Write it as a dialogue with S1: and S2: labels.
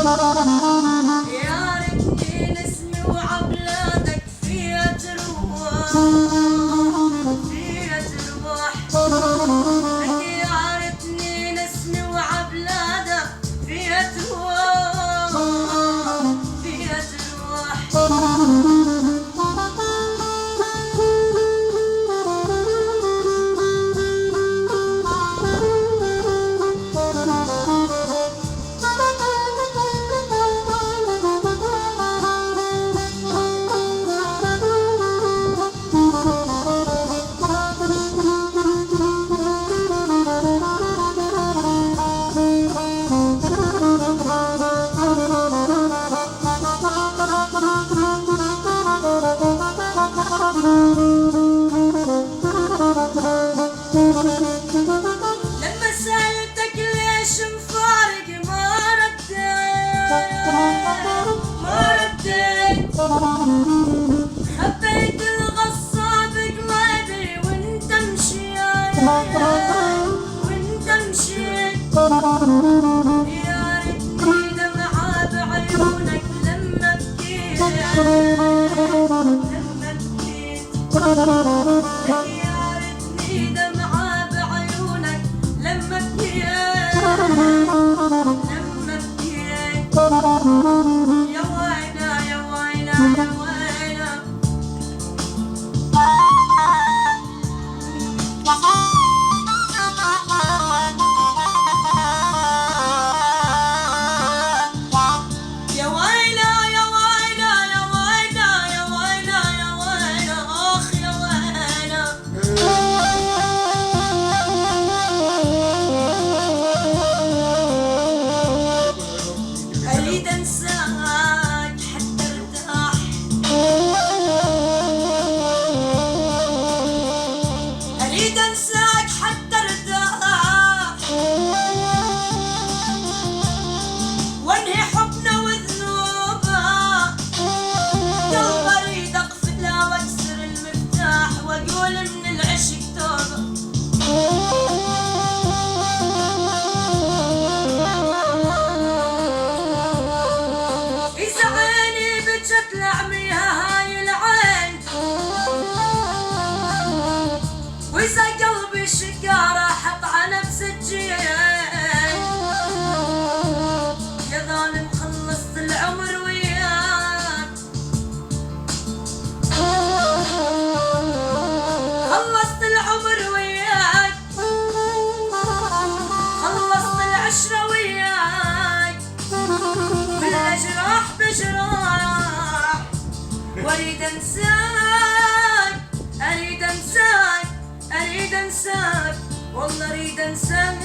S1: يا ريتني نسمي وعبلادك فيها تروح، فيها تروح. يا ريتني نسمي وعبلادك فيها تروح، فيها تروح. لما سألتك ليش مفارق ما رديت، ما رديت. خبيت الغصة بقلبي وانت مشيت، وانت مشيت. يا ريتني دمعة بعيونك لما بكيت، لما بكيت. يا ريتني دمعة بعيونك لما بكيت، لما بكيت. يا ويلة يا ويلة يا ويلة. يا ويلة يا ويلة يا ويلة يا ويلة يا ويلة، آخ يا ويلة. أريد أنساك حتى ارتاح، أريد أنساك حتى ارتاح، وانهي حبنا وذنوبه. قلب أريد أقفله وأكسر المفتاح وأقول من العشق توبة. إذا عيني بجت لعميها هاي العين، وإذا قلبي شقا راح أطعنه بسجين. يا ظالم خلصت العمر وياك، خلصت العمر وياك، خلصت العشرة وياك. بالأجراح بجراح، وأريد أنساك، أريد أنساك، أريد أنساك، والله أريد أنساك.